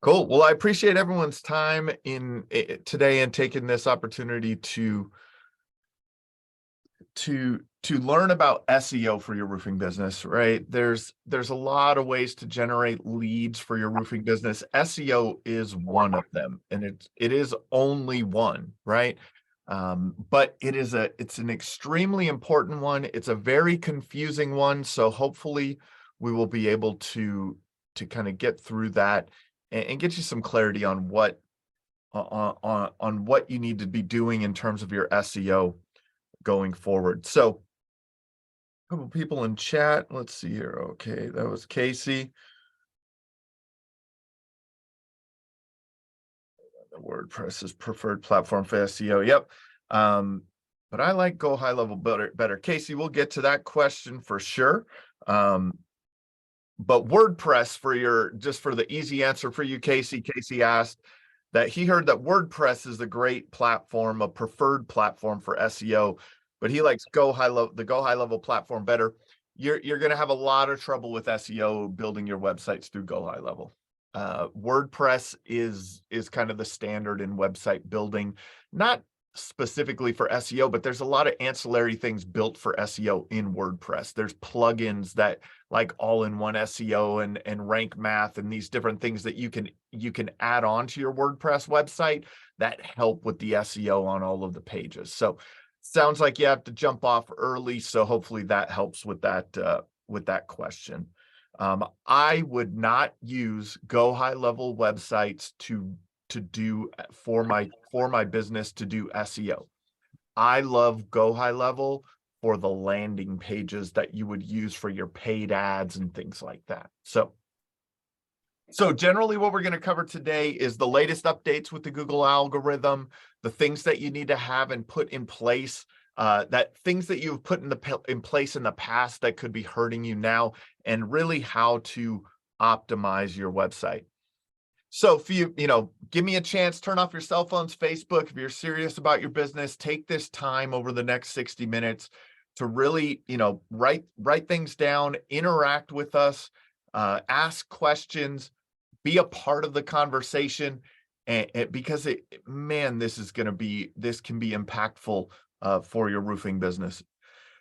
Cool. Well, I appreciate everyone's time today and taking this opportunity to learn about SEO for your roofing business, right? There's a lot of ways to generate leads for your roofing business. SEO is one of them, and it is only one, right? But it's an extremely important one. It's a very confusing one, so hopefully we will be able to kind of get through that and get you some clarity on what you need to be doing in terms of your SEO going forward. So a couple people in chat. Let's see here. Okay, that was Casey. The WordPress is preferred platform for SEO. Yep. But I like Go High Level better. Casey, we'll get to that question for sure. But WordPress just for the easy answer for you, Casey. Casey asked that he heard that WordPress is a great platform, a preferred platform for SEO, but he likes the Go High Level platform better. You're going to have a lot of trouble with SEO building your websites through Go High Level. WordPress is kind of the standard in website building, not specifically for SEO, but there's a lot of ancillary things built for SEO in WordPress. There's plugins that like all-in-one SEO and rank math and these different things that you can add on to your WordPress website that help with the SEO on all of the pages. So sounds like you have to jump off early. So hopefully that helps with that question. I would not use Go High Level websites to do for my business to do SEO. I love Go High Level for the landing pages that you would use for your paid ads and things like that. So generally what we're going to cover today is the latest updates with the Google algorithm, the things that you need to have and put in place, that things that you've put in place in the past that could be hurting you now, and really how to optimize your website. So if you give me a chance, turn off your cell phones, Facebook. If you're serious about your business, take this time over the next 60 minutes to really, write things down, interact with us, ask questions, be a part of the conversation, and because this can be impactful for your roofing business.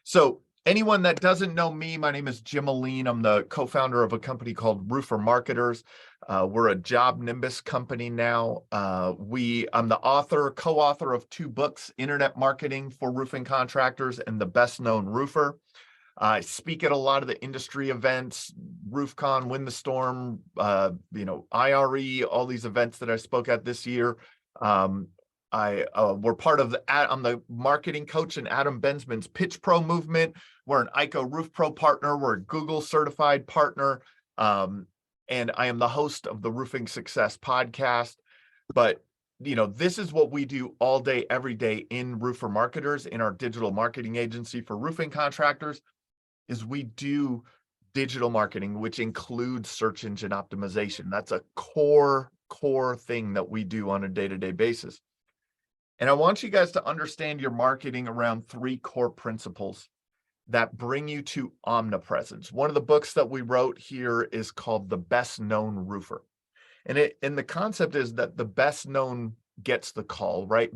So anyone that doesn't know me, my name is Jim Aline. I'm the co-founder of a company called Roofer Marketers. We're a Job Nimbus company now. I'm the co-author of 2 books, Internet Marketing for Roofing Contractors and The Best Known Roofer. I speak at a lot of the industry events, RoofCon, Win the Storm, IRE, all these events that I spoke at this year. We're part of I'm the marketing coach in Adam Bensman's Pitch Pro movement. We're an ICO Roof Pro partner. We're a Google certified partner. And I am the host of the Roofing Success podcast. But, this is what we do all day, every day in Roofer Marketers, in our digital marketing agency for roofing contractors, is we do digital marketing, which includes search engine optimization. That's a core thing that we do on a day-to-day basis. And I want you guys to understand your marketing around 3 core principles that bring you to omnipresence. One of the books that we wrote here is called The Best Known Roofer. And the concept is that the best known gets the call, right?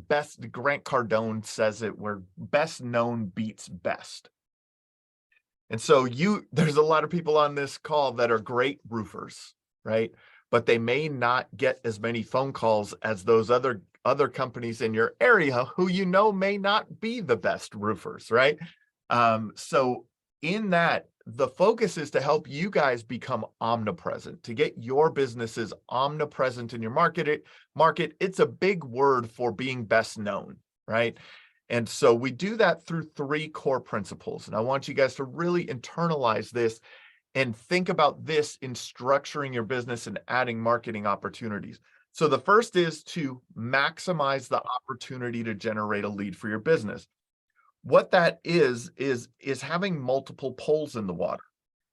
Grant Cardone says it, where best known beats best. And so there's a lot of people on this call that are great roofers, right? But they may not get as many phone calls as those other companies in your area who may not be the best roofers, right? So in that, the focus is to help you guys become omnipresent, to get your businesses omnipresent in your market. It's a big word for being best known, right? And so we do that through 3 core principles. And I want you guys to really internalize this and think about this in structuring your business and adding marketing opportunities. So the first is to maximize the opportunity to generate a lead for your business. What that is having multiple poles in the water.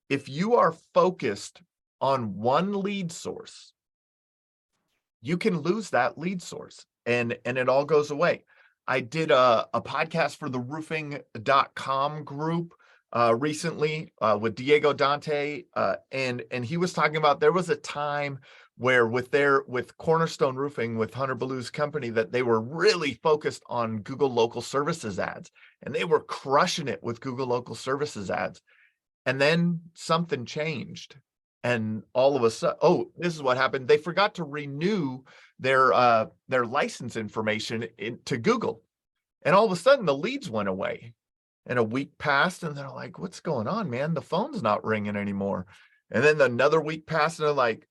If you are focused on one lead source, you can lose that lead source and it all goes away. I did a podcast for the roofing.com group recently with Diego Dante, and he was talking about there was a time where with Cornerstone Roofing, with Hunter Ballou's company, that they were really focused on Google local services ads, and they were crushing it with Google local services ads. And then something changed. And all of a sudden, oh, this is what happened. They forgot to renew their license information to Google. And all of a sudden the leads went away. And a week passed and they're like, what's going on, man? The phone's not ringing anymore. And then another week passed and they're like,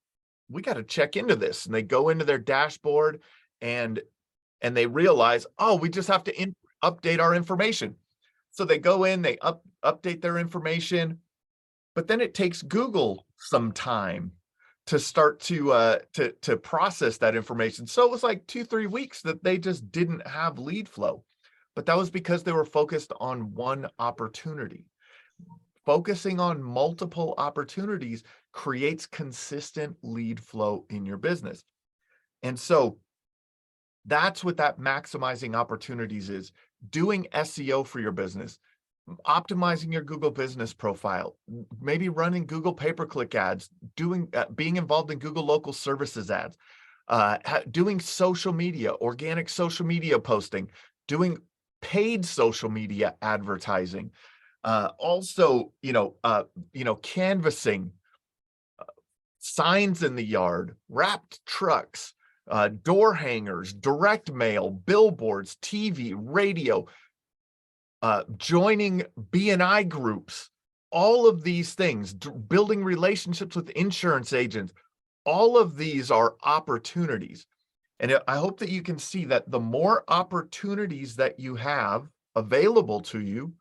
we got to check into this. And they go into their dashboard and they realize, oh, we just have to update our information. So they go in, they update their information, but then it takes Google some time to start to process that information. So it was like 2-3 weeks that they just didn't have lead flow. But that was because they were focused on one opportunity. Focusing on multiple opportunities creates consistent lead flow in your business. And so that's what that maximizing opportunities is. Doing SEO for your business, optimizing your Google business profile, maybe running Google pay-per-click ads, being involved in Google local services ads, doing social media, organic social media posting, doing paid social media advertising, also, canvassing, signs in the yard, wrapped trucks, door hangers, direct mail, billboards, TV, radio, joining BNI groups, all of these things, building relationships with insurance agents, all of these are opportunities. And I hope that you can see that the more opportunities that you have available to you,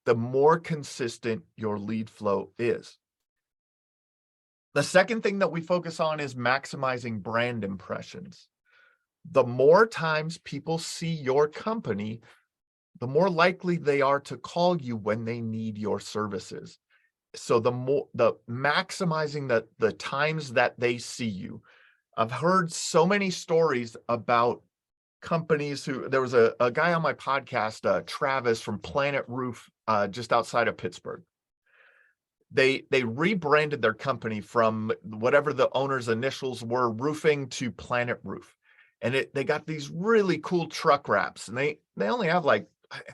the more consistent your lead flow is. The second thing that we focus on is maximizing brand impressions. The more times people see your company, the more likely they are to call you when they need your services. So the maximizing the times that they see you. I've heard so many stories about companies there was a guy on my podcast, Travis from Planet Roof, just outside of Pittsburgh. They rebranded their company from whatever the owner's initials were, roofing, to Planet Roof. And they got these really cool truck wraps, and they only have I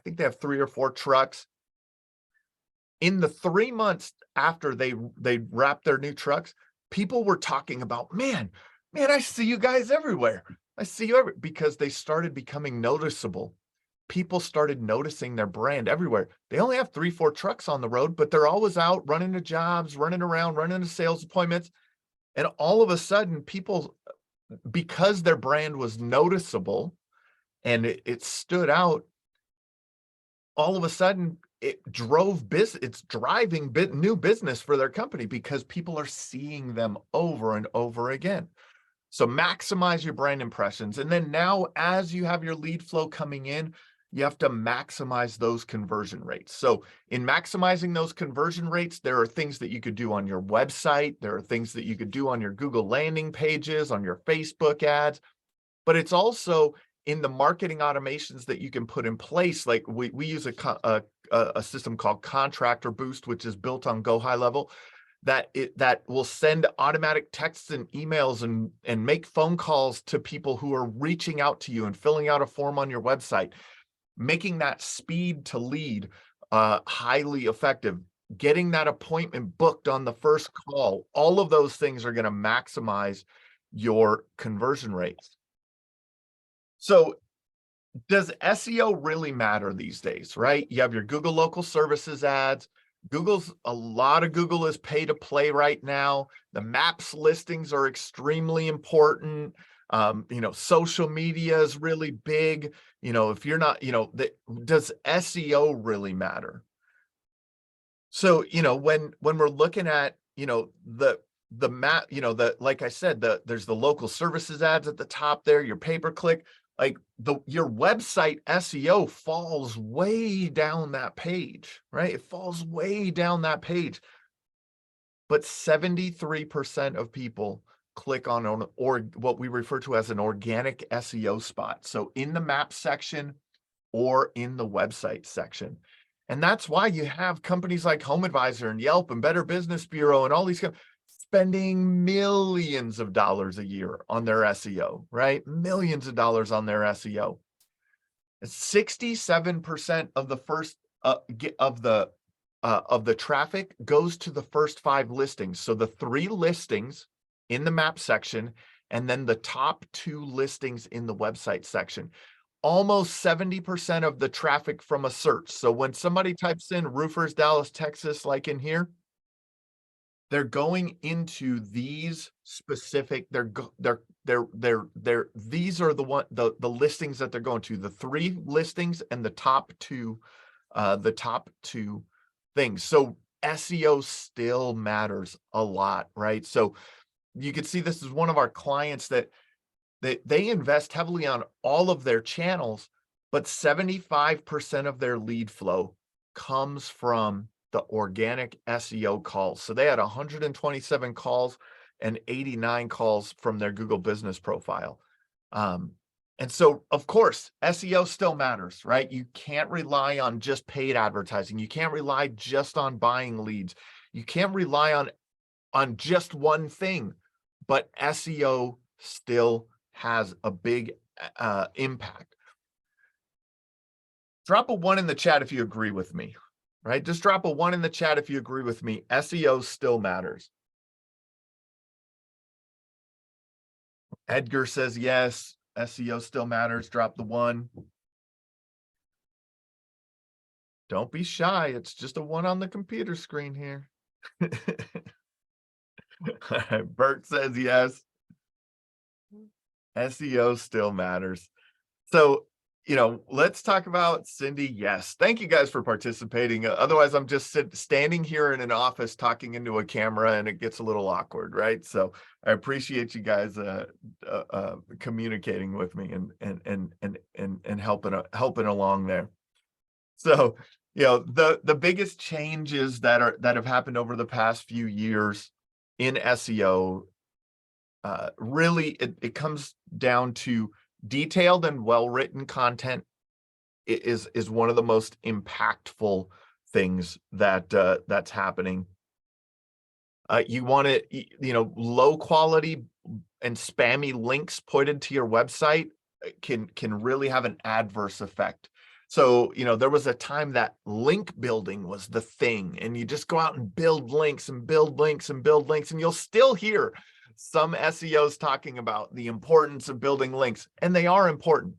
think they have 3 or 4 trucks. In the 3 months after they wrapped their new trucks, people were talking about, man, I see you guys everywhere. I see you everywhere, because they started becoming noticeable. People started noticing their brand everywhere. They only have 3-4 trucks on the road, but they're always out running to jobs, running around, running to sales appointments. And all of a sudden, people, because their brand was noticeable and it stood out, all of a sudden it's driving new business for their company because people are seeing them over and over again. So maximize your brand impressions. And then now, as you have your lead flow coming in, you have to maximize those conversion rates. So in maximizing those conversion rates, there are things that you could do on your website. There are things that you could do on your Google landing pages, on your Facebook ads, but it's also in the marketing automations that you can put in place. Like we use a system called Contractor Boost, which is built on Go High Level, that will send automatic texts and emails and make phone calls to people who are reaching out to you and filling out a form on your website, making that speed to lead highly effective, getting that appointment booked on the first call. All of those things are going to maximize your conversion rates. So does SEO really matter these days, right? You have your Google local services ads. A lot of Google is pay to play right now. The maps listings are extremely important. Social media is really big. If you're not, does SEO really matter? So, when we're looking at, the map, like I said, there's the local services ads at the top there, your pay-per-click, your website SEO falls way down that page, right? It falls way down that page. But 73% of people click on or what we refer to as an organic SEO spot. So in the map section or in the website section. And that's why you have companies like HomeAdvisor and Yelp and Better Business Bureau and all these spending millions of dollars a year on their SEO, right? Millions of dollars on their SEO. 67% of the first of the traffic goes to the first 5 listings. So the 3 listings in the map section, and then the top 2 listings in the website section. Almost 70% of the traffic from a search. So when somebody types in roofers, Dallas, Texas, like in here, they're going into these specific, these are the listings that they're going to, the 3 listings and the top 2 things. So SEO still matters a lot, right? So you can see this is one of our clients that they invest heavily on all of their channels, but 75% of their lead flow comes from the organic SEO calls. So they had 127 calls and 89 calls from their Google business profile. And so, of course, SEO still matters, right? You can't rely on just paid advertising. You can't rely just on buying leads. You can't rely on just one thing, but SEO still has a big impact. Drop a 1 in the chat if you agree with me, right? Just drop a 1 in the chat if you agree with me. SEO still matters. Edgar says yes. SEO still matters. Drop the 1. Don't be shy. It's just a 1 on the computer screen here. Bert says yes. SEO still matters. So, let's talk about Cindy. Yes. Thank you guys for participating. Otherwise, I'm just standing here in an office talking into a camera and it gets a little awkward, right? So I appreciate you guys communicating with me and helping along there. So, the biggest changes that have happened over the past few years in SEO, really it comes down to detailed and well-written content is one of the most impactful things that's happening. You want to, low quality and spammy links pointed to your website can really have an adverse effect. So, there was a time that link building was the thing, and you just go out and build links and build links and build links, and you'll still hear some SEOs talking about the importance of building links, and they are important,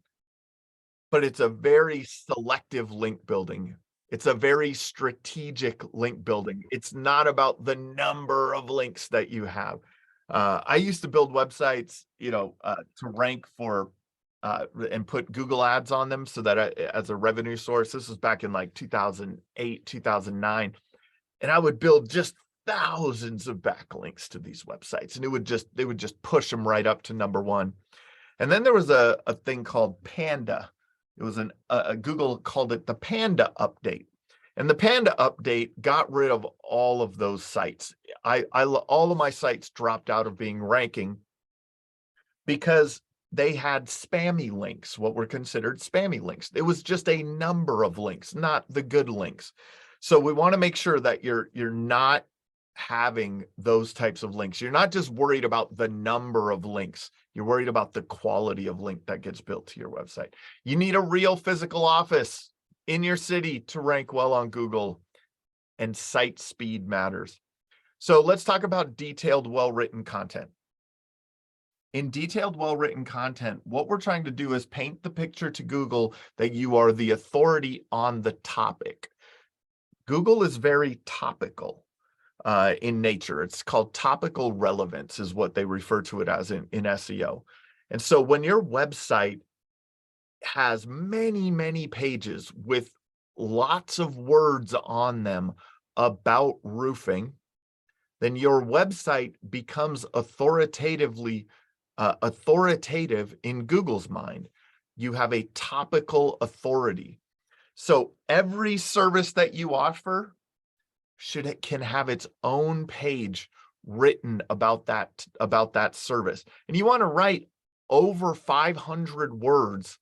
but it's a very selective link building. It's a very strategic link building. It's not about the number of links that you have. I used to build websites, to rank for and put Google ads on them so that as a revenue source. This was back in like 2008, 2009. And I would build just thousands of backlinks to these websites, and they would just push them right up to number 1. And then there was a thing called Panda. It was Google called it the Panda update, and the Panda update got rid of all of those sites. All of my sites dropped out of being ranking because they had spammy links, what were considered spammy links. It was just a number of links, not the good links. So we want to make sure that you're not having those types of links. You're not just worried about the number of links. You're worried about the quality of link that gets built to your website. You need a real physical office in your city to rank well on Google, and site speed matters. So let's talk about detailed, well-written content. In detailed, well-written content, what we're trying to do is paint the picture to Google that you are the authority on the topic. Google is very topical in nature. It's called topical relevance is what they refer to it as in SEO. And so when your website has many, many pages with lots of words on them about roofing, then your website becomes authoritative in Google's mind. You have a topical authority. So every service that you offer can have its own page written about that service. And you want to write over 500 words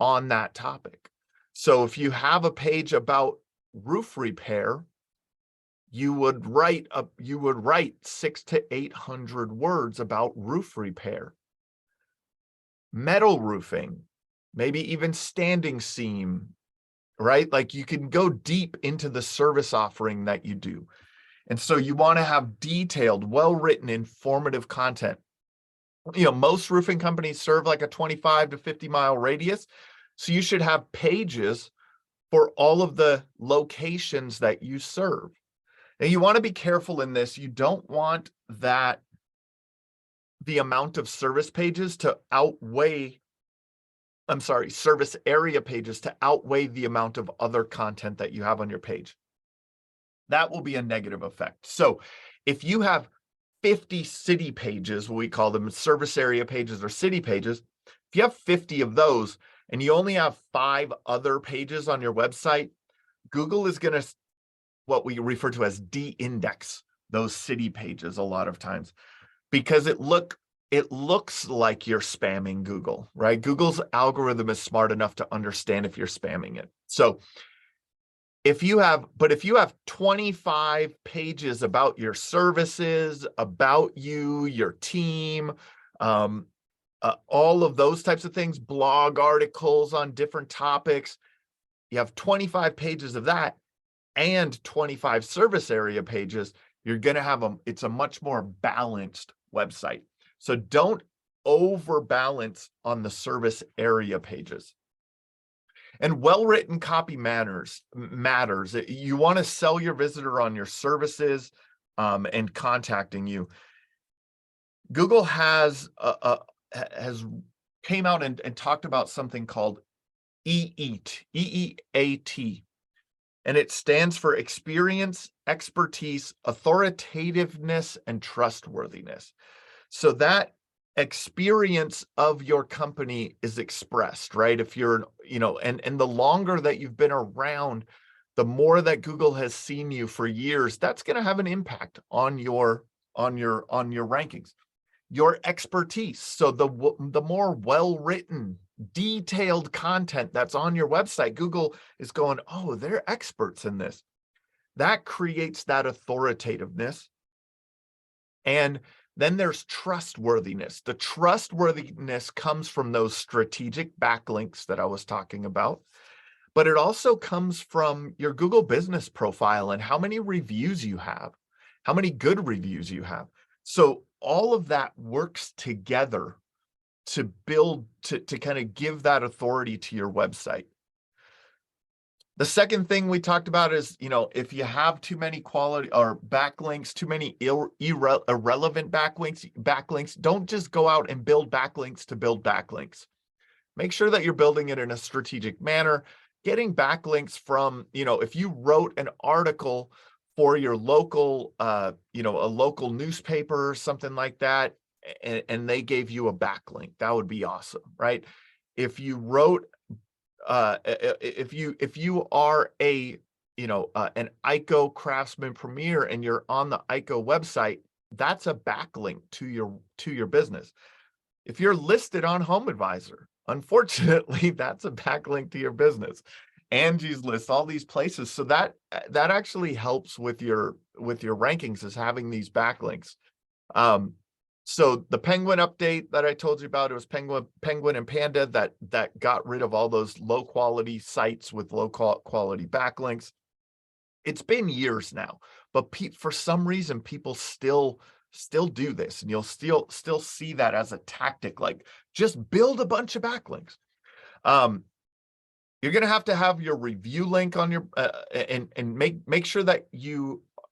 on that topic. So if you have a page about roof repair, you would write 600 to 800 words about roof repair, metal roofing, maybe even standing seam, right? Like you can go deep into the service offering that you do. And so you want to have detailed, well-written, informative content. You know, most roofing companies serve like a 25 to 50 mile radius. So you should have pages for all of the locations that you serve. Now you want to be careful in this. You don't want the amount of service pages to outweigh, service area pages to outweigh the amount of other content that you have on your page. That will be a negative effect. So if you have 50 city pages, what we call them service area pages or city pages, if you have 50 of those and you only have 5 other pages on your website, Google is going to, what we refer to as de-index those city pages a lot of times, because it looks like you're spamming Google, right? Google's algorithm is smart enough to understand if you're spamming it. So if you have 25 pages about your services, about you, your team, all of those types of things, blog articles on different topics, you have 25 pages of that and 25 service area pages, you're going to have it's a much more balanced website. So don't overbalance on the service area pages. And well-written copy matters. You want to sell your visitor on your services and contacting you. Google has came out and talked about something called EEAT, EEAT, and it stands for experience, expertise, authoritativeness, and trustworthiness. So that experience of your company is expressed, right? If you're, and the longer that you've been around, the more that Google has seen you for years, that's going to have an impact on your rankings. Your expertise. So the more well-written, detailed content that's on your website, Google is going, oh, they're experts in this. That creates that authoritativeness. And then there's trustworthiness. The trustworthiness comes from those strategic backlinks that I was talking about, but it also comes from your Google business profile and how many reviews you have, how many good reviews you have. So all of that works together to build, to kind of give that authority to your website. The second thing we talked about is, if you have too many quality or backlinks, too many irrelevant backlinks, don't just go out and build backlinks to build backlinks. Make sure that you're building it in a strategic manner, getting backlinks from, if you wrote an article for your local, a local newspaper or something like that, and they gave you a backlink, that would be awesome, right? If you wrote if you are an ICO Craftsman Premier and you're on the ICO website, that's a backlink to your business. If you're listed on Home Advisor, unfortunately, that's a backlink to your business. Angie's List, all these places. So that actually helps with your rankings, is having these backlinks. So the Penguin update that I told you about, it was Penguin and Panda that got rid of all those low quality sites with low quality backlinks. It's been years now, but for some reason, people still do this, and you'll still see that as a tactic, like just build a bunch of backlinks. You're going to have your review link on your and make sure that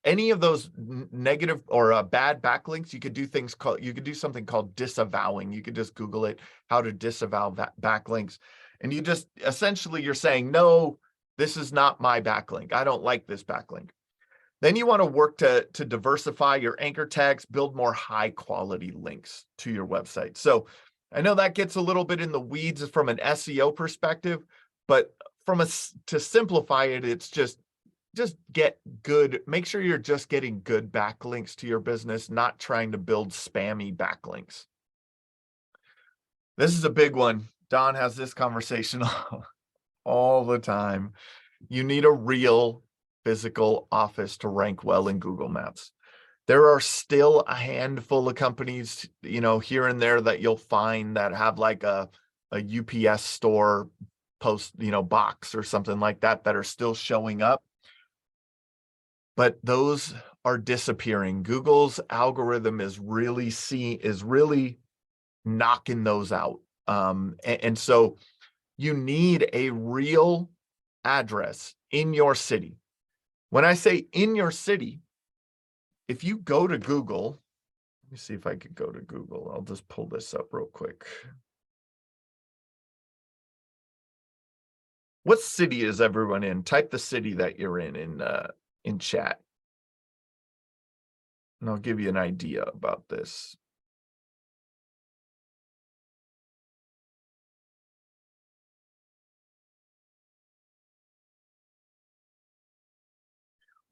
any of those negative or bad backlinks, you could do something called disavowing. You could just Google it, how to disavow backlinks. And you just, essentially you're saying, no, this is not my backlink. I don't like this backlink. Then you want to work to diversify your anchor tags, build more high quality links to your website. So I know that gets a little bit in the weeds from an SEO perspective, but to simplify it, it's just get good, make sure you're just getting good backlinks to your business, not trying to build spammy backlinks. This is a big one. Don has this conversation all the time. You need a real physical office to rank well in Google Maps. There are still a handful of companies, here and there that you'll find that have like a UPS store post, box or something like that are still showing up. But those are disappearing. Google's algorithm is really knocking those out. And so you need a real address in your city. When I say in your city, if you go to Google, let me see if I could go to Google. I'll just pull this up real quick. What city is everyone in? Type the city that you're in chat. And I'll give you an idea about this.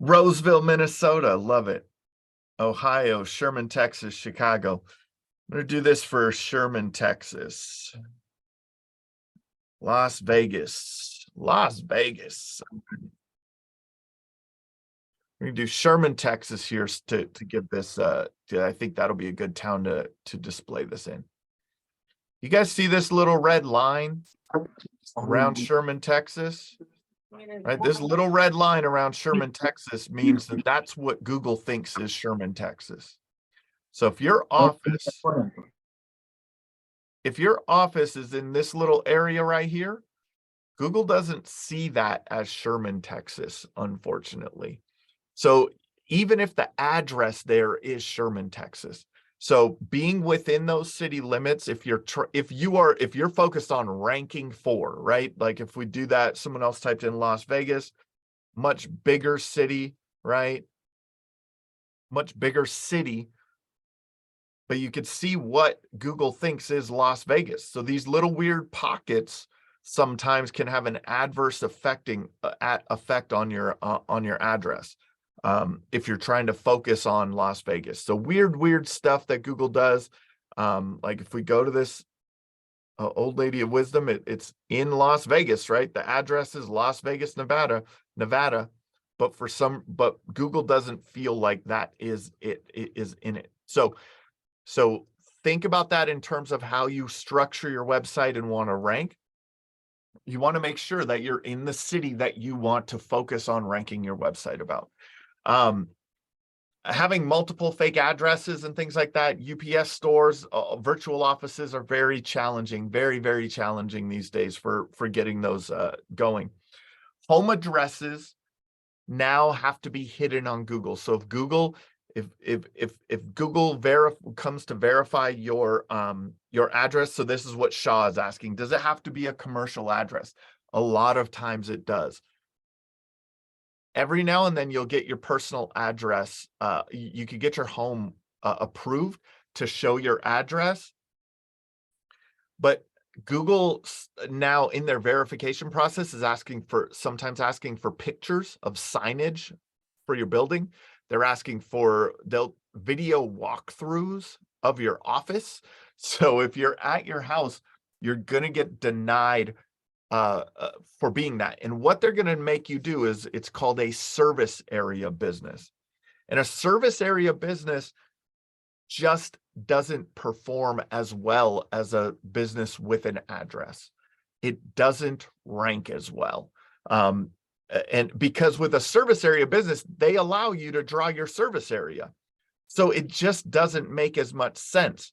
Roseville, Minnesota. Love it. Ohio, Sherman, Texas, Chicago. I'm going to do this for Sherman, Texas. Las Vegas. Las Vegas. We're going to do Sherman, Texas here to give this. I think that'll be a good town to display this in. You guys see this little red line around Sherman, Texas? Right, this little red line around Sherman, Texas means that that's what Google thinks is Sherman, Texas. So if your office is in this little area right here, Google doesn't see that as Sherman, Texas, unfortunately. So even if the address there is Sherman, Texas, so being within those city limits, if you're focused on ranking for, right? Like if we do that, someone else typed in Las Vegas, much bigger city, right? Much bigger city, but you could see what Google thinks is Las Vegas. So these little weird pockets sometimes can have an adverse effect on your address. If you're trying to focus on Las Vegas. So weird stuff that Google does. Like if we go to this Old Lady of Wisdom, it's in Las Vegas, right? The address is Las Vegas, Nevada, but Google doesn't feel like that is in it. So think about that in terms of how you structure your website and want to rank. You want to make sure that you're in the city that you want to focus on ranking your website about. Having multiple fake addresses and things like that, UPS stores, virtual offices are very challenging, very challenging these days for getting those going. Home addresses now have to be hidden on Google. So if Google comes to verify your address, so this is what Shaw is asking, does it have to be a commercial address? A lot of times it does. Every now and then you'll get your personal address. You could get your home approved to show your address. But Google now in their verification process is sometimes asking for pictures of signage for your building. They're asking for video walkthroughs of your office. So if you're at your house, you're going to get denied for being that. And what they're going to make you do is it's called a service area business. And a service area business just doesn't perform as well as a business with an address. It doesn't rank as well. And because with a service area business, they allow you to draw your service area. So it just doesn't make as much sense.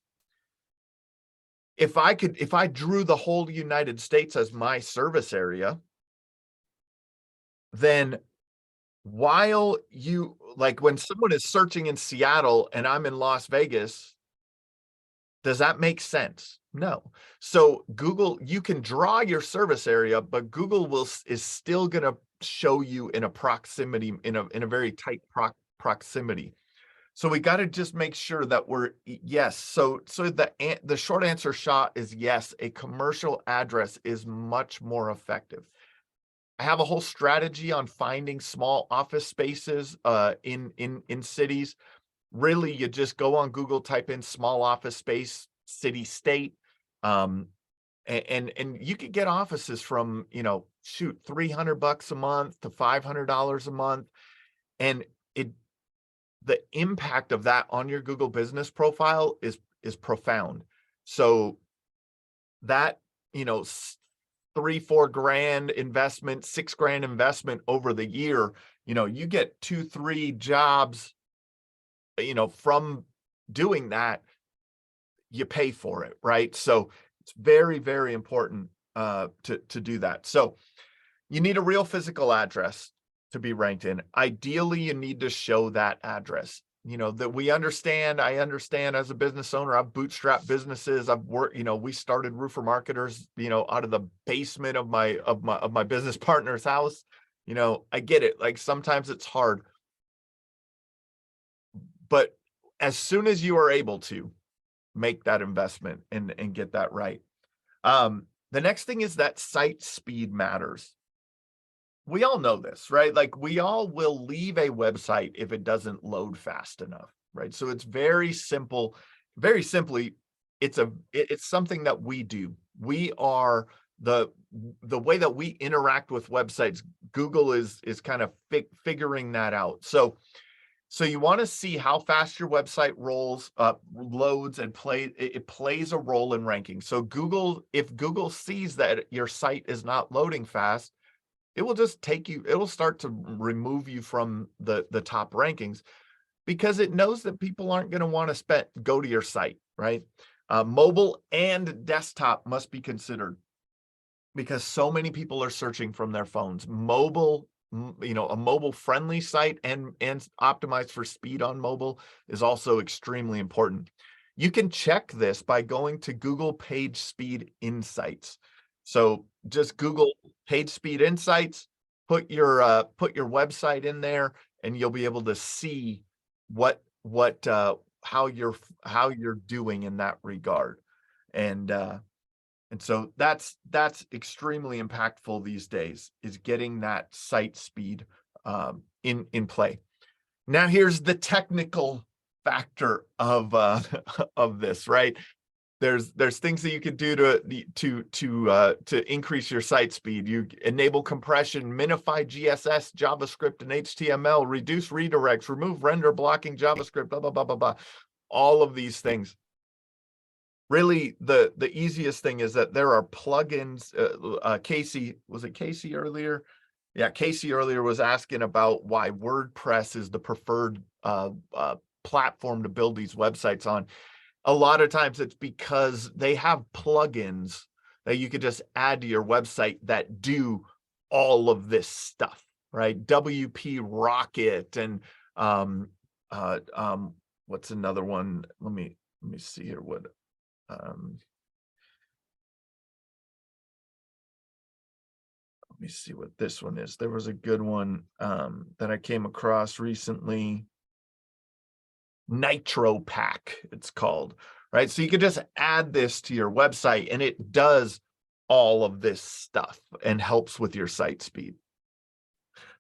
If I drew the whole United States as my service area, then when someone is searching in Seattle and I'm in Las Vegas, does that make sense? No. So Google, you can draw your service area, but Google is still going to show you in a proximity, in a very tight proximity. So we got to just make sure that yes. So the short answer shot is yes, a commercial address is much more effective. I have a whole strategy on finding small office spaces in cities. Really, you just go on Google, type in small office space, city, state. And you could get offices from, shoot, $300 a month to $500 a month. And the impact of that on your Google business profile is profound. So that, 3-4 grand investment, $6 grand investment over the year, you get 2-3 jobs, from doing that, you pay for it, right? So it's very, very important to do that. So you need a real physical address to be ranked in. Ideally, you need to show that address. That I understand as a business owner, I've bootstrapped businesses. I've worked, we started Roofer Marketers, out of the basement of my business partner's house. I get it. Like sometimes it's hard, but as soon as you are able to make that investment and get that right. The next thing is that site speed matters. We all know this, right? Like we all will leave a website if it doesn't load fast enough, right? So it's very simple, very simply, it's something that we do. We are the way that we interact with websites. Google is kind of figuring that out. So you want to see how fast your website loads and it plays a role in ranking. So if Google sees that your site is not loading fast, it will just it'll start to remove you from the top rankings, because it knows that people aren't going to want to go to your site, right? Mobile and desktop must be considered, because so many people are searching from their phones. Mobile, a mobile friendly site and optimized for speed on mobile is also extremely important. You can check this by going to Google Page Speed Insights. So just Google Page Speed Insights, put your website in there, and you'll be able to see how you're doing in that regard. And so that's extremely impactful these days, is getting that site speed in play. Now here's the technical factor of of this, right? There's things that you can do to increase your site speed. You enable compression, minify GSS, JavaScript, and HTML, reduce redirects, remove render blocking JavaScript, blah, blah, blah, blah, blah. All of these things. Really, the easiest thing is that there are plugins. Casey, was it Casey earlier? Yeah, Casey earlier was asking about why WordPress is the preferred platform to build these websites on. A lot of times it's because they have plugins that you could just add to your website that do all of this stuff, right? WP Rocket and what's another one? Let me see here. Let me see what this one is. There was a good one that I came across recently. Nitro Pack, it's called, right? So you could just add this to your website and it does all of this stuff and helps with your site speed.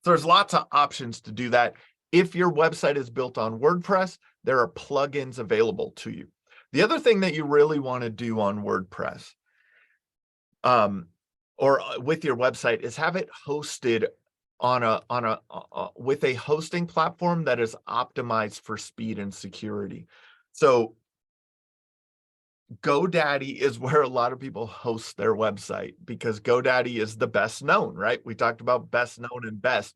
So there's lots of options to do that. If your website is built on WordPress, there are plugins available to you. The other thing that you really want to do on WordPress or with your website is have it hosted with a hosting platform that is optimized for speed and security. So GoDaddy is where a lot of people host their website, because GoDaddy is the best known, right? We talked about best known and best.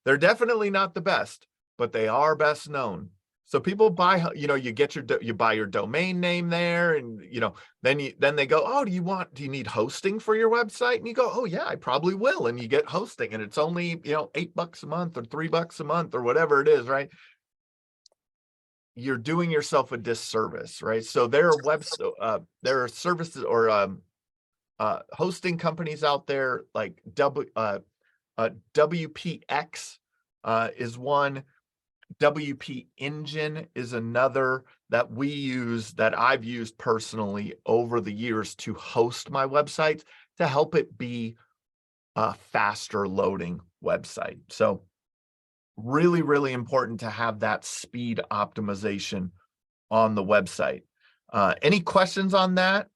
They're definitely not the best, but they are best known. So people buy, you buy your domain name there, and then they go, oh, do you need hosting for your website? And you go, oh yeah, I probably will. And you get hosting, and it's only $8 a month or $3 a month or whatever it is, right? You're doing yourself a disservice, right? So there are services or hosting companies out there like WPX is one. WP Engine is another that I've used personally over the years to host my websites, to help it be a faster loading website. So really, really important to have that speed optimization on the website. Any questions on that?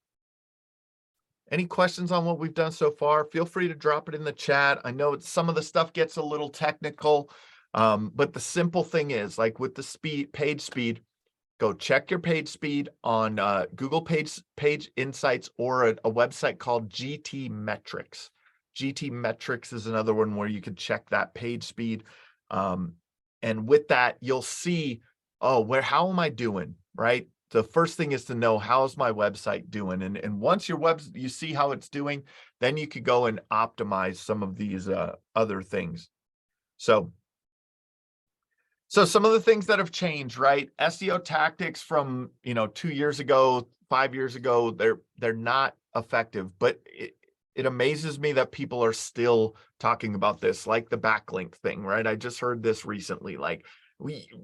Any questions on what we've done so far? Feel free to drop it in the chat. I know some of the stuff gets a little technical, but the simple thing is, like with the page speed, go check your page speed on Google Page Insights or a website called GT Metrics. GT Metrics is another one where you can check that page speed. And with that, you'll see, oh, how am I doing, right? The first thing is to know, how's my website doing? And once you see how it's doing, then you could go and optimize some of these other things. So some of the things that have changed, right? SEO Tactics from 2 years ago, 5 years ago, they're not effective, but it amazes me that people are still talking about this, like the backlink thing, right? I just heard this recently, like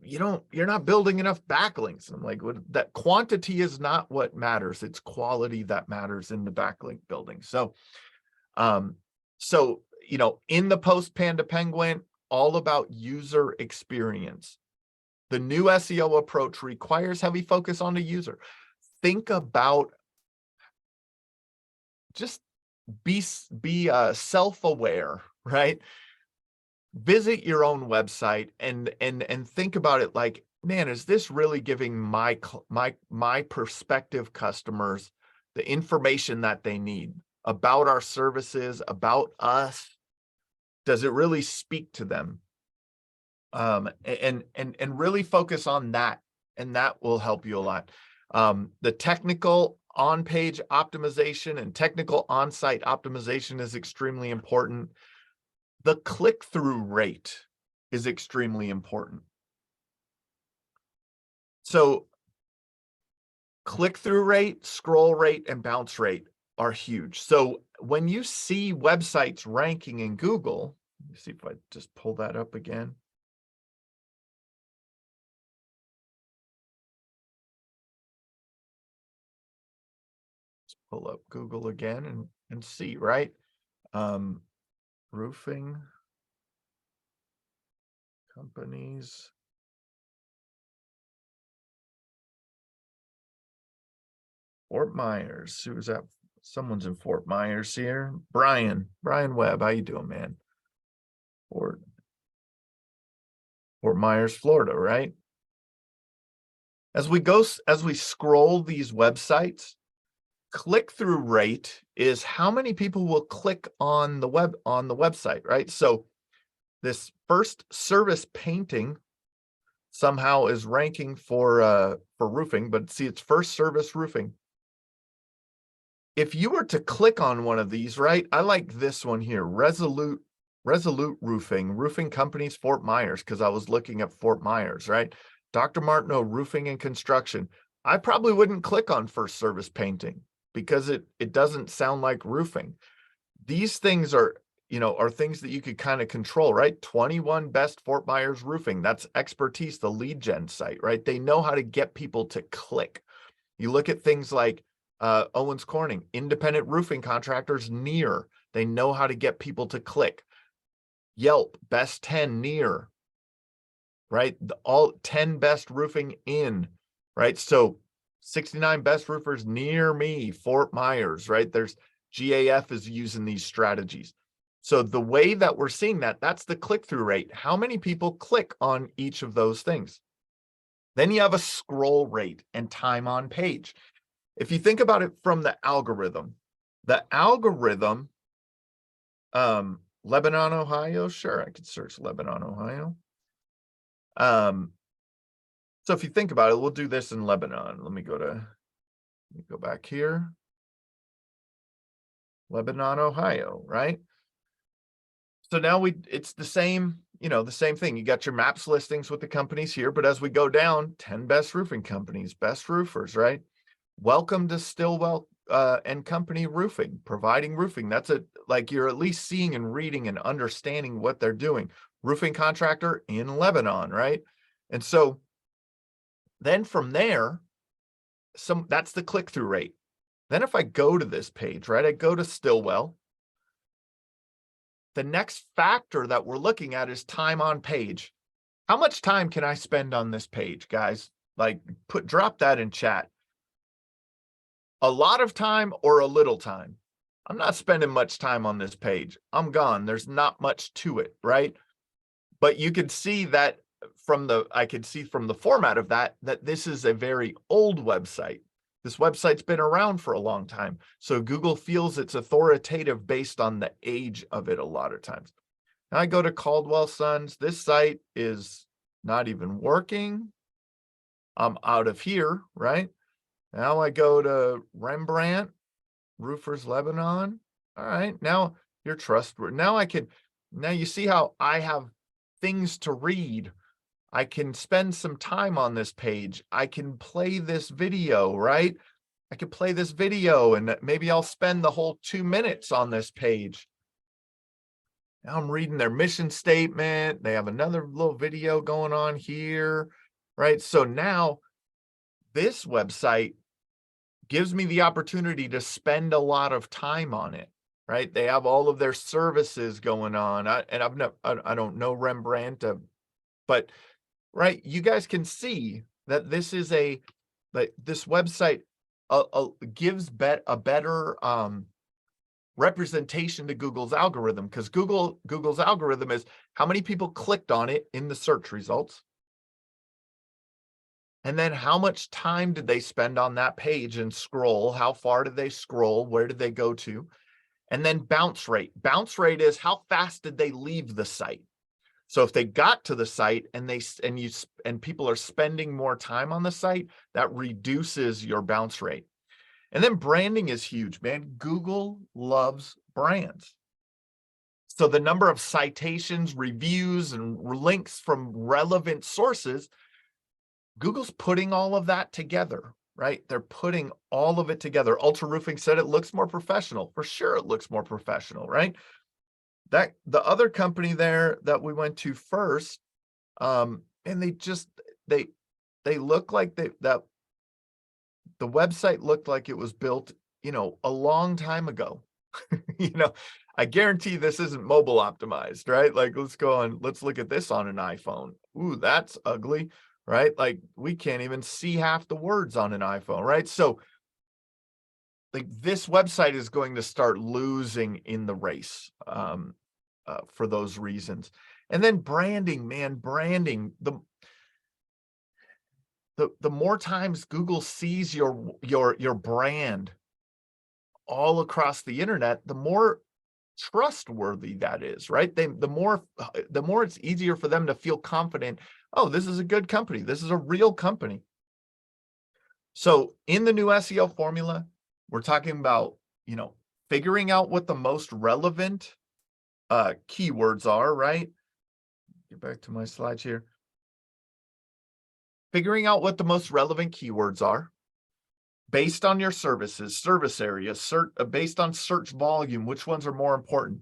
you're not building enough backlinks. I'm like, that quantity is not what matters. It's quality that matters in the backlink building. So, in the post Panda Penguin, all about user experience. The new SEO approach requires heavy focus on the user. Think about, just be self-aware, right? Visit your own website and think about it like, man, is this really giving my prospective customers the information that they need about our services, about us? Does it really speak to them? And really focus on that, and that will help you a lot. The technical on-page optimization and technical on-site optimization is extremely important. The click-through rate is extremely important. So click-through rate, scroll rate, and bounce rate are huge. So when you see websites ranking in Google, let me see if I just pull that up again. Let's pull up Google again and see, right? Roofing companies. Fort Myers. Who's that? Someone's in Fort Myers here. Brian Webb. How you doing, man? Fort Myers, Florida, right? As we scroll these websites, click-through rate is how many people will click on the website, right? So this first service painting somehow is ranking for roofing, but see, it's first service roofing. If you were to click on one of these, right? I like this one here, Resolute Roofing Companies, Fort Myers, because I was looking at Fort Myers, right? Dr. Martineau Roofing and Construction. I probably wouldn't click on first service painting because it doesn't sound like roofing. These things are things that you could kind of control, right? 21 best Fort Myers roofing. That's expertise, the lead gen site, right? They know how to get people to click. You look at things like Owens Corning, independent roofing contractors near. They know how to get people to click. Yelp, best 10 near, right? All 10 best roofing in, right? So 69 best roofers near me, Fort Myers, right? There's GAF is using these strategies. So the way that we're seeing that's the click-through rate. How many people click on each of those things? Then you have a scroll rate and time on page. If you think about it from the algorithm, Lebanon, Ohio, sure, I could search Lebanon, Ohio. So if you think about it, we'll do this in Lebanon. Let me go back here. Lebanon, Ohio, right? So now it's the same, the same thing. You got your maps listings with the companies here, but as we go down, 10 best roofing companies, best roofers, right? Welcome to Stillwell and Company Roofing, providing roofing. That's like you're at least seeing and reading and understanding what they're doing. Roofing contractor in Lebanon, right? And so then from there, that's the click-through rate. Then if I go to this page, right, I go to Stillwell. The next factor that we're looking at is time on page. How much time can I spend on this page, guys? Like, drop that in chat. A lot of time or a little time? I'm not spending much time on this page. I'm gone. There's not much to it, right? But you can see that I can see from the format of that this is a very old website. This website's been around for a long time. So Google feels it's authoritative based on the age of it a lot of times. Now I go to Caldwell Sons. This site is not even working. I'm out of here, right? Now I go to Rembrandt, Roofers Lebanon. All right, now you're trustworthy. Now you see how I have things to read. I can spend some time on this page. I can play this video, right? I can play this video and maybe I'll spend the whole 2 minutes on this page. Now I'm reading their mission statement. They have another little video going on here, right? So now this website gives me the opportunity to spend a lot of time on it, right? They have all of their services going on. I don't know Rembrandt, but right, you guys can see that this is this website gives a better representation to Google's algorithm, because Google's algorithm is how many people clicked on it in the search results, and then how much time did they spend on that page and scroll, how far did they scroll, where did they go to, and then bounce rate. Bounce rate is how fast did they leave the site. So if they got to the site and people are spending more time on the site, that reduces your bounce rate. And then branding is huge, man. Google loves brands. So the number of citations, reviews, and links from relevant sources, Google's putting all of that together, right? They're putting all of it together. Ultra Roofing said it looks more professional. For sure it looks more professional, right? That the other company there that we went to first, and they look like that the website looked like it was built, a long time ago. I guarantee this isn't mobile optimized, right? Like, let's look at this on an iPhone. Ooh, that's ugly, right? Like, we can't even see half the words on an iPhone, right? So like, this website is going to start losing in the race for those reasons. And then branding, man, the more times Google sees your brand all across the internet, the more trustworthy that is, right? The more it's easier for them to feel confident. Oh, this is a good company. This is a real company. So in the new SEO formula, we're talking about, figuring out what the most relevant keywords are, right? Get back to my slides here. Figuring out what the most relevant keywords are based on your services, service areas, based on search volume, which ones are more important.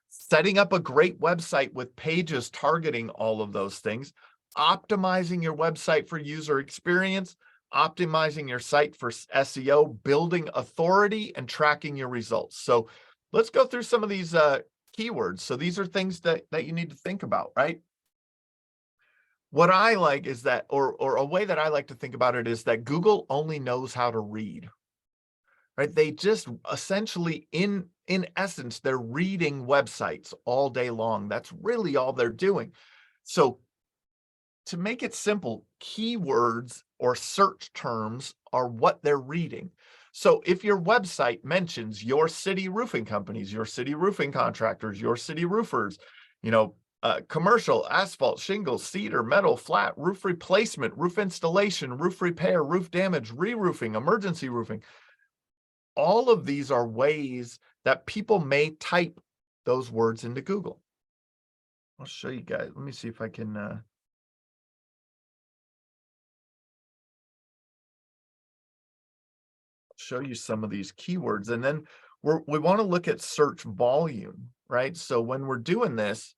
Setting up a great website with pages targeting all of those things, optimizing your website for user experience, optimizing your site for SEO, building authority, and tracking your results. So let's go through some of these keywords. So these are things that you need to think about, right? What I like is that, or a way that I like to think about it is that Google only knows how to read, right? They just essentially, in essence, they're reading websites all day long. That's really all they're doing. So to make it simple, keywords or search terms are what they're reading. So if your website mentions your city roofing companies, your city roofing contractors, your city roofers, commercial, asphalt, shingles, cedar, metal, flat, roof replacement, roof installation, roof repair, roof damage, re-roofing, emergency roofing. All of these are ways that people may type those words into Google. I'll show you guys. Let me see if I can show you some of these keywords. And then we want to look at search volume, right? So when we're doing this,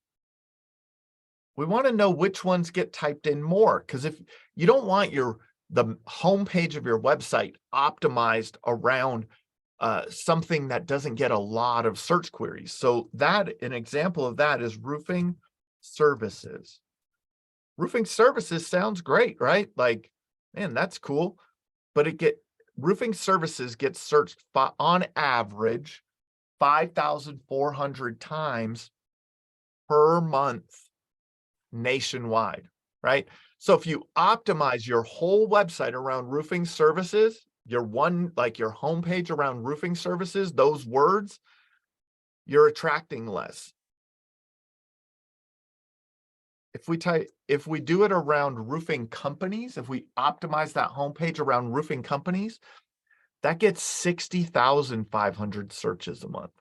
we want to know which ones get typed in more, because if you don't want the homepage of your website optimized around something that doesn't get a lot of search queries. So an example of that is roofing services. Roofing services sounds great, right? Like, man, that's cool. But roofing services gets searched on average 5,400 times per month nationwide, right? So if you optimize your whole website around roofing services, your homepage around roofing services, those words, you're attracting less. If we do it around roofing companies, if we optimize that homepage around roofing companies, that gets 60,500 searches a month.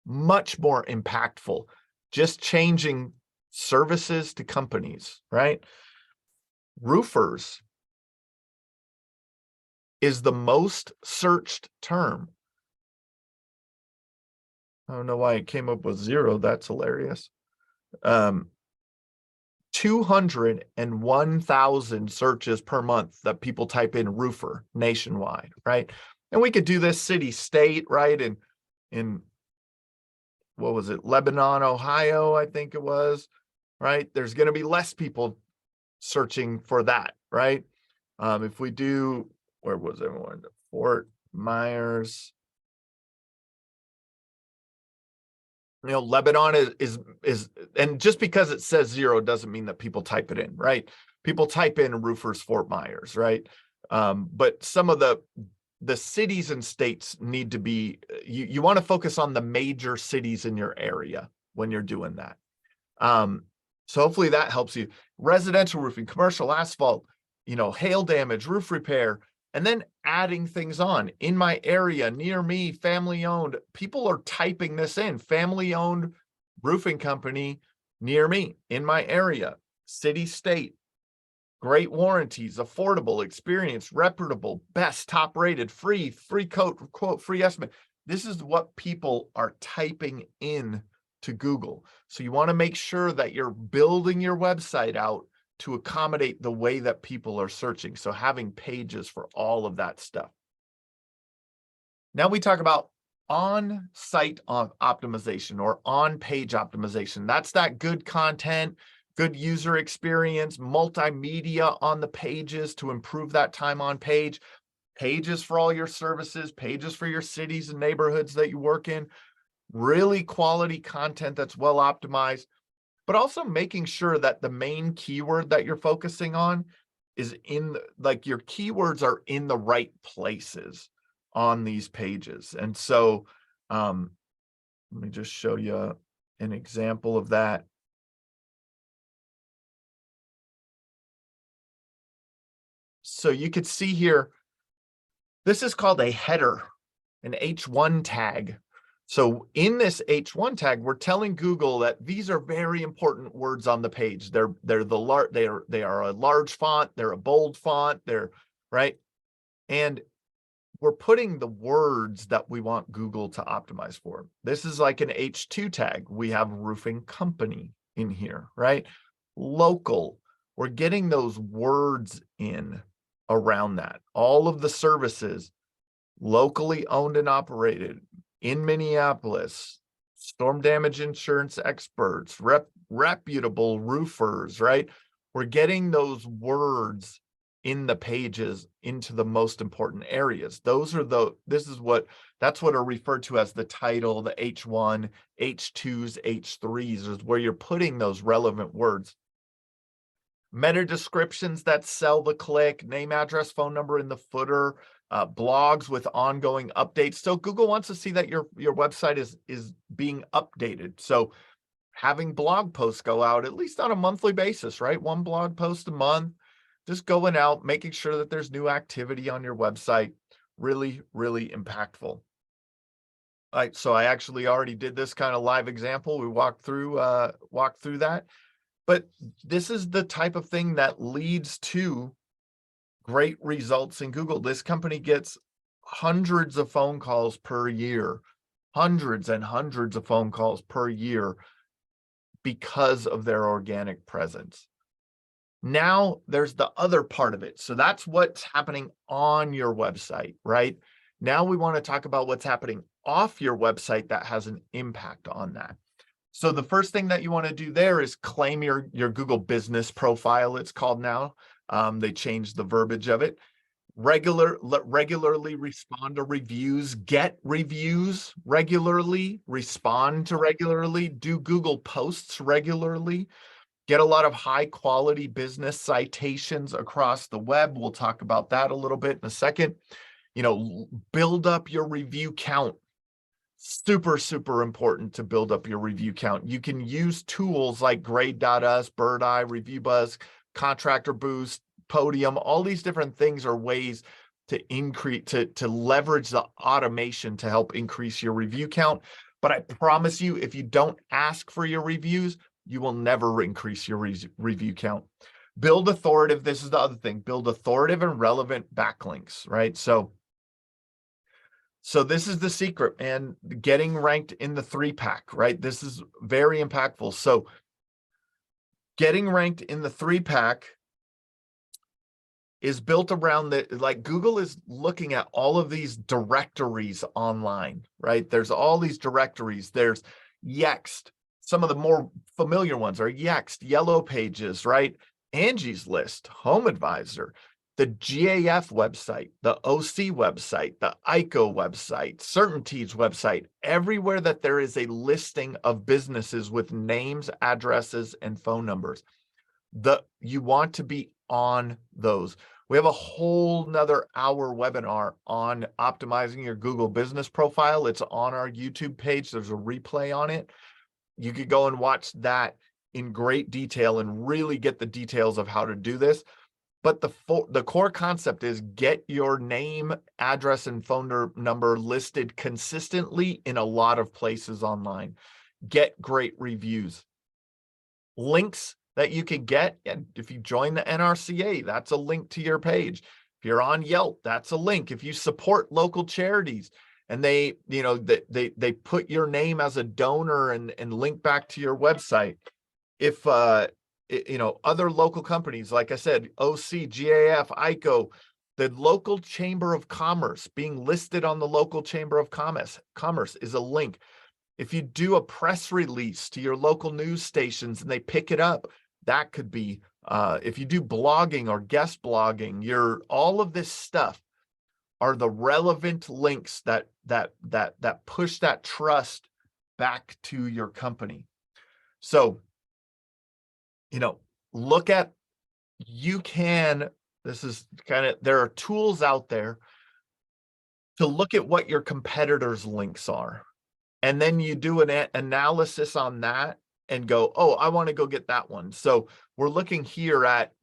Much more impactful, just changing services to companies, right? Roofers is the most searched term. I don't know why it came up with 0. That's hilarious. 201,000 searches per month that people type in roofer nationwide, right? And we could do this city, state, right? In what was it, Lebanon, Ohio, I think it was, right? There's going to be less people searching for that, right? If we do, where was everyone? Fort Myers. Lebanon is, and just because it says 0 doesn't mean that people type it in, right? People type in roofers Fort Myers, right? But some of the cities and states need to be, you want to focus on the major cities in your area when you're doing that. So hopefully that helps you. Residential roofing, commercial asphalt, hail damage, roof repair, and then adding things on. In my area, near me, family owned. People are typing this in. Family owned roofing company near me, in my area, city, state. Great warranties, affordable, experience, reputable, best, top rated, free quote, free estimate. This is what people are typing in to Google. So you want to make sure that you're building your website out to accommodate the way that people are searching. So having pages for all of that stuff. Now we talk about on-site optimization or on-page optimization. That's that good content, good user experience, multimedia on the pages to improve that time on page, pages for all your services, pages for your cities and neighborhoods that you work in, really quality content that's well optimized, but also making sure that the main keyword that you're focusing on is your keywords are in the right places on these pages. And so let me just show you an example of that. So you could see here, this is called a header, an H1 tag. So in this H1 tag, we're telling Google that these are very important words on the page. They are a large font, they're a bold font, they're right. And we're putting the words that we want Google to optimize for. This is like an H2 tag. We have roofing company in here, right? Local. We're getting those words in around that. All of the services, locally owned and operated in Minneapolis, storm damage insurance experts, reputable roofers, right? We're getting those words in the pages into the most important areas. That's what are referred to as the title, the H1, H2s, H3s, is where you're putting those relevant words. Meta descriptions that sell the click, name, address, phone number in the footer, blogs with ongoing updates. So Google wants to see that your website is being updated. So having blog posts go out at least on a monthly basis, right? One blog post a month, just going out, making sure that there's new activity on your website. Really, really impactful. All right, so I actually already did this kind of live example. We walked through that. But this is the type of thing that leads to great results in Google. This company gets hundreds of phone calls per year, hundreds and hundreds of phone calls per year because of their organic presence. Now there's the other part of it. So that's what's happening on your website, right? Now we want to talk about what's happening off your website that has an impact on that. So the first thing that you want to do there is claim your Google business profile, it's called now. They changed the verbiage of it. regularly respond to reviews, get reviews regularly, respond to regularly, do Google posts regularly, get a lot of high quality business citations across the web. We'll talk about that a little bit in a second. Build up your review count. Super, super important to build up your review count. You can use tools like Grade.us, Birdeye, ReviewBuzz, Contractor Boost, Podium. All these different things are ways to increase, to leverage the automation to help increase your review count. But I promise you, if you don't ask for your reviews, you will never increase your review count. Build authoritative. This is the other thing. Build authoritative and relevant backlinks, right? So this is the secret, and getting ranked in the 3-pack, right? This is very impactful. So getting ranked in the 3-pack is built around Google is looking at all of these directories online, right? There's all these directories. There's Yext. Some of the more familiar ones are Yext, Yellow Pages, right? Angie's List, Home Advisor, the GAF website, the OC website, the ICO website, Certainty's website, everywhere that there is a listing of businesses with names, addresses, and phone numbers. You want to be on those. We have a whole nother hour webinar on optimizing your Google business profile. It's on our YouTube page. There's a replay on it. You could go and watch that in great detail and really get the details of how to do this. But the core concept is get your name, address, and phone number listed consistently in a lot of places online. Get great reviews. Links that you can get, and if you join the NRCA, that's a link to your page. If you're on Yelp, that's a link. If you support local charities and they put your name as a donor and link back to your website. If other local companies, like I said, OC, GAF, ICO, the local chamber of commerce, being listed on the local chamber of commerce is a link. If you do a press release to your local news stations and they pick it up, that could be, if you do blogging or guest blogging, all of this stuff are the relevant links that push that trust back to your company. So, look at, there are tools out there to look at what your competitors' links are. And then you do an analysis on that and go, oh, I want to go get that one. So we're looking here at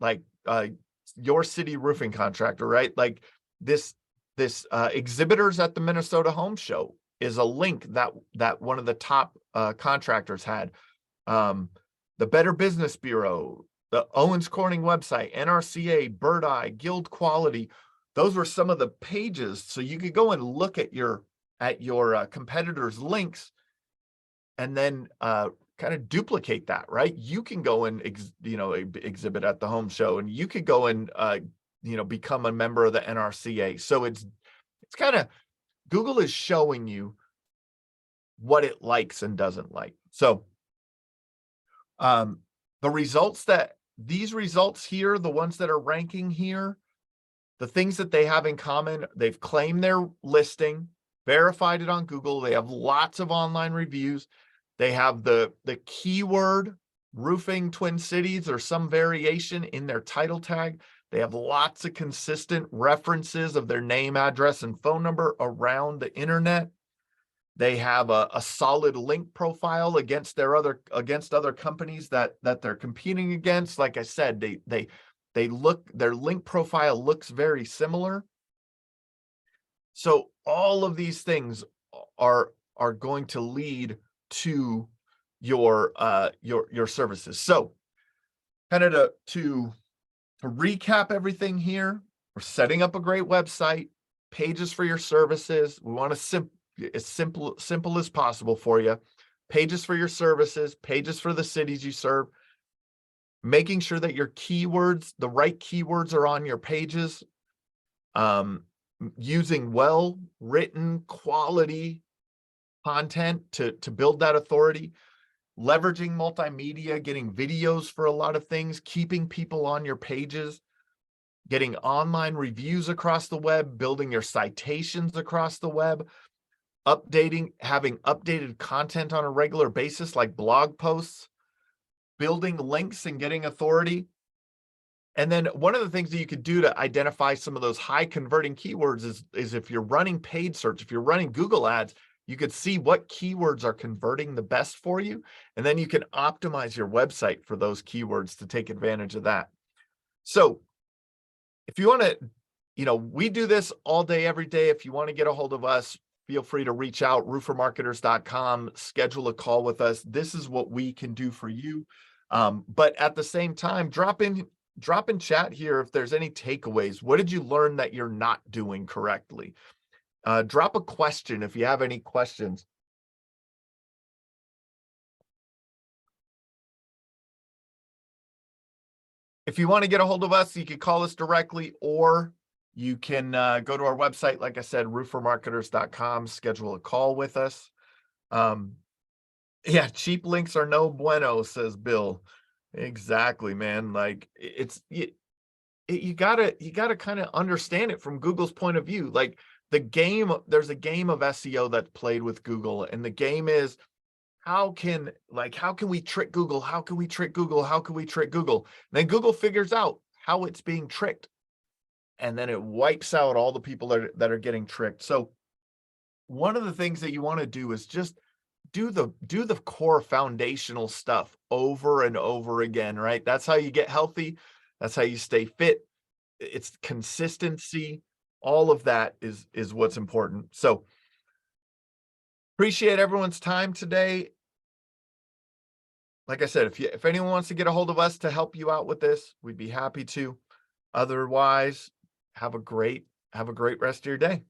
Your City Roofing Contractor, right? Like this exhibitors at the Minnesota Home Show is a link that one of the top contractors had. The Better Business Bureau, the Owens Corning website, NRCA, Birdeye, Guild Quality. Those were some of the pages. So you could go and look at your competitors' links and then kind of duplicate that, right? You can go and exhibit at the home show, and you could go and become a member of the NRCA. So it's kind of, Google is showing you what it likes and doesn't like. So these results here, the ones that are ranking here, the things that they have in common, they've claimed their listing, verified it on Google. They have lots of online reviews. They have the keyword roofing Twin Cities or some variation in their title tag. They have lots of consistent references of their name, address, and phone number around the internet. They have a solid link profile against other companies that they're competing against. Like I said, their link profile looks very similar. So all of these things are going to lead to your services. So kind of to recap everything here, we're setting up a great website, pages for your services. We want to as simple as possible for you. Pages for your services, pages for the cities you serve, making sure that your keywords, the right keywords are on your pages, using well-written quality content to build that authority, leveraging multimedia, getting videos for a lot of things, keeping people on your pages, getting online reviews across the web, building your citations across the web, having updated content on a regular basis, like blog posts, building links and getting authority. And then one of the things that you could do to identify some of those high converting keywords is if you're running paid search, if you're running Google ads, you could see what keywords are converting the best for you. And then you can optimize your website for those keywords to take advantage of that. So if you want to, we do this all day, every day. If you want to get a hold of us, feel free to reach out, roofermarketers.com, schedule a call with us. This is what we can do for you. But at the same time, drop in chat here if there's any takeaways. What did you learn that you're not doing correctly? Drop a question if you have any questions. If you want to get a hold of us, you can call us directly, or you can go to our website, like I said, roofermarketers.com, schedule a call with us. Yeah, cheap links are no bueno, says Bill. Exactly, man. Like you gotta kind of understand it from Google's point of view. Like there's a game of SEO that's played with Google, and the game is how can we trick Google? How can we trick Google? How can we trick Google? And then Google figures out how it's being tricked, and then it wipes out all the people that are getting tricked. So one of the things that you want to do is just do the core foundational stuff over and over again, right? That's how you get healthy. That's how you stay fit. It's consistency. All of that is what's important. So appreciate everyone's time today. Like I said, if anyone wants to get a hold of us to help you out with this, we'd be happy to. Otherwise, have a great rest of your day.